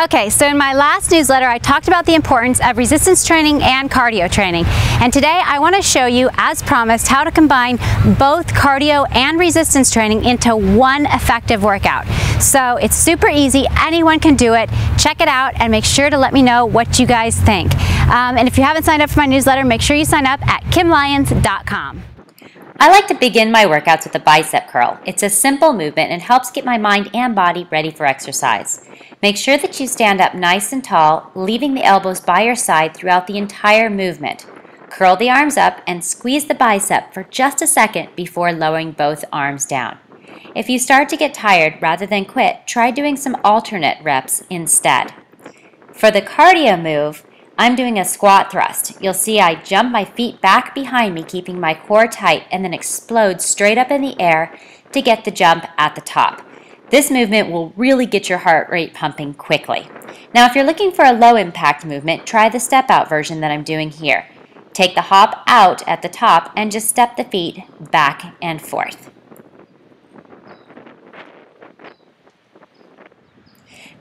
Okay, so in my last newsletter, I talked about the importance of resistance training and cardio training. And today I want to show you, as promised, how to combine both cardio and resistance training into one effective workout. So it's super easy, anyone can do it. Check it out and make sure to let me know what you guys think. And if you haven't signed up for my newsletter, make sure you sign up at kimlyons.com. I like to begin my workouts with a bicep curl. It's a simple movement and helps get my mind and body ready for exercise. Make sure that you stand up nice and tall, leaving the elbows by your side throughout the entire movement. Curl the arms up and squeeze the bicep for just a second before lowering both arms down. If you start to get tired rather than quit, try doing some alternate reps instead. For the cardio move, I'm doing a squat thrust. You'll see I jump my feet back behind me, keeping my core tight, and then explode straight up in the air to get the jump at the top. This movement will really get your heart rate pumping quickly. Now, if you're looking for a low impact movement, try the step out version that I'm doing here. Take the hop out at the top and just step the feet back and forth.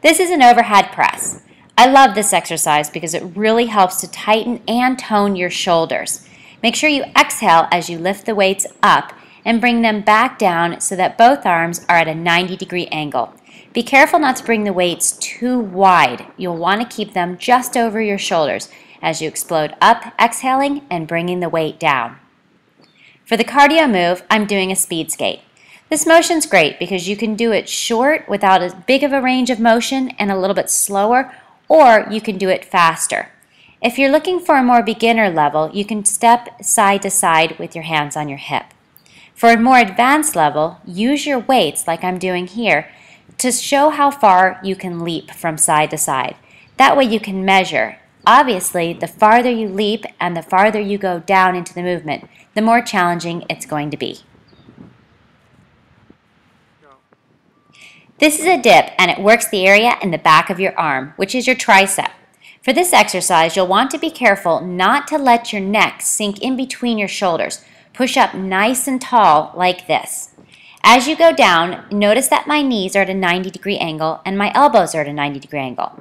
This is an overhead press. I love this exercise because it really helps to tighten and tone your shoulders. Make sure you exhale as you lift the weights up and bring them back down so that both arms are at a 90-degree angle. Be careful not to bring the weights too wide. You'll want to keep them just over your shoulders as you explode up, exhaling and bringing the weight down. For the cardio move, I'm doing a speed skate. This motion's great because you can do it short without as big of a range of motion and a little bit slower, or you can do it faster. If you're looking for a more beginner level, you can step side to side with your hands on your hip. For a more advanced level, use your weights like I'm doing here to show how far you can leap from side to side. That way you can measure. Obviously, the farther you leap and the farther you go down into the movement, the more challenging it's going to be. This is a dip, and it works the area in the back of your arm, which is your tricep. For this exercise, you'll want to be careful not to let your neck sink in between your shoulders. Push up nice and tall like this. As you go down, notice that my knees are at a 90-degree angle and my elbows are at a 90-degree angle.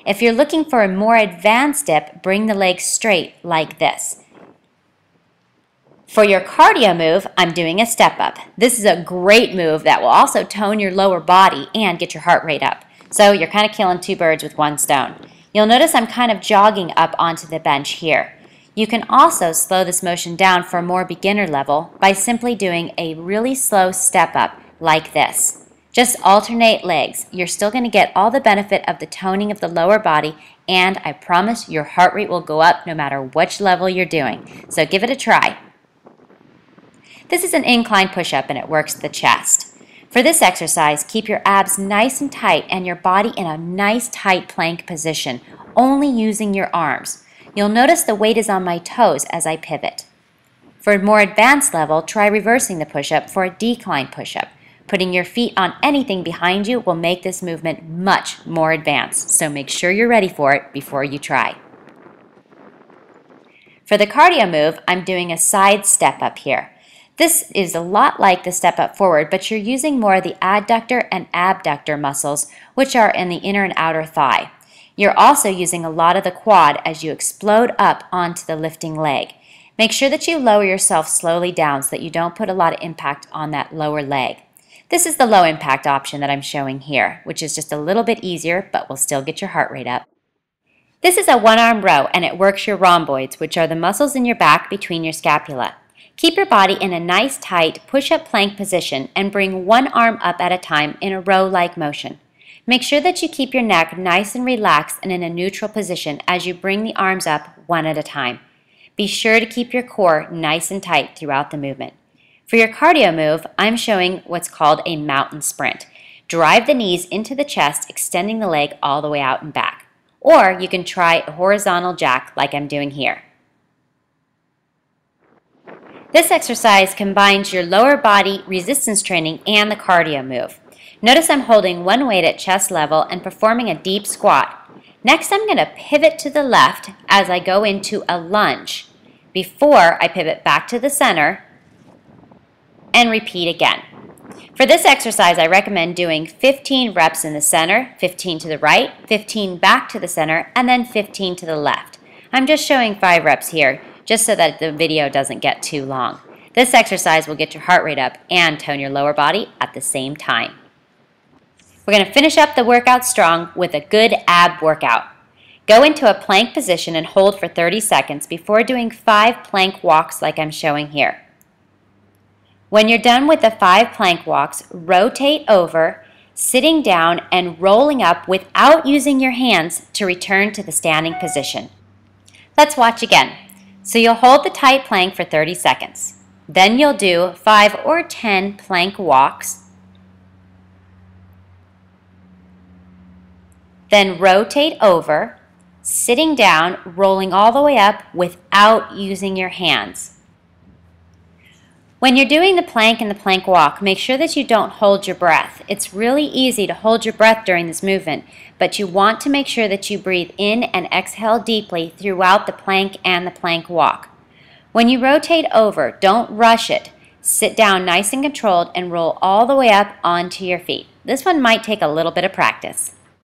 If you're looking for a more advanced dip, bring the legs straight like this. For your cardio move, I'm doing a step up. This is a great move that will also tone your lower body and get your heart rate up. So you're kind of killing two birds with one stone. You'll notice I'm kind of jogging up onto the bench here. You can also slow this motion down for a more beginner level by simply doing a really slow step up like this. Just alternate legs. You're still going to get all the benefit of the toning of the lower body, and I promise your heart rate will go up no matter which level you're doing. So give it a try. This is an incline push-up and it works the chest. For this exercise, keep your abs nice and tight and your body in a nice tight plank position, only using your arms. You'll notice the weight is on my toes as I pivot. For a more advanced level, try reversing the push-up for a decline push-up. Putting your feet on anything behind you will make this movement much more advanced, so make sure you're ready for it before you try. For the cardio move, I'm doing a side step up here. This is a lot like the step up forward, but you're using more of the adductor and abductor muscles, which are in the inner and outer thigh. You're also using a lot of the quad as you explode up onto the lifting leg. Make sure that you lower yourself slowly down so that you don't put a lot of impact on that lower leg. This is the low impact option that I'm showing here, which is just a little bit easier, but will still get your heart rate up. This is a one-arm row, and it works your rhomboids, which are the muscles in your back between your scapula. Keep your body in a nice tight push-up plank position and bring one arm up at a time in a row-like motion. Make sure that you keep your neck nice and relaxed and in a neutral position as you bring the arms up one at a time. Be sure to keep your core nice and tight throughout the movement. For your cardio move, I'm showing what's called a mountain sprint. Drive the knees into the chest, extending the leg all the way out and back. Or you can try a horizontal jack like I'm doing here. This exercise combines your lower body resistance training and the cardio move. Notice I'm holding one weight at chest level and performing a deep squat. Next, I'm going to pivot to the left as I go into a lunge before I pivot back to the center and repeat again. For this exercise, I recommend doing 15 reps in the center, 15 to the right, 15 back to the center, and then 15 to the left. I'm just showing 5 reps here, just so that the video doesn't get too long. This exercise will get your heart rate up and tone your lower body at the same time. We're going to finish up the workout strong with a good ab workout. Go into a plank position and hold for 30 seconds before doing 5 plank walks like I'm showing here. When you're done with the 5 plank walks, rotate over, sitting down and rolling up without using your hands to return to the standing position. Let's watch again. So you'll hold the tight plank for 30 seconds. Then you'll do 5 or 10 plank walks. Then rotate over, sitting down, rolling all the way up without using your hands. When you're doing the plank and the plank walk, make sure that you don't hold your breath. It's really easy to hold your breath during this movement, but you want to make sure that you breathe in and exhale deeply throughout the plank and the plank walk. When you rotate over, don't rush it. Sit down nice and controlled and roll all the way up onto your feet. This one might take a little bit of practice.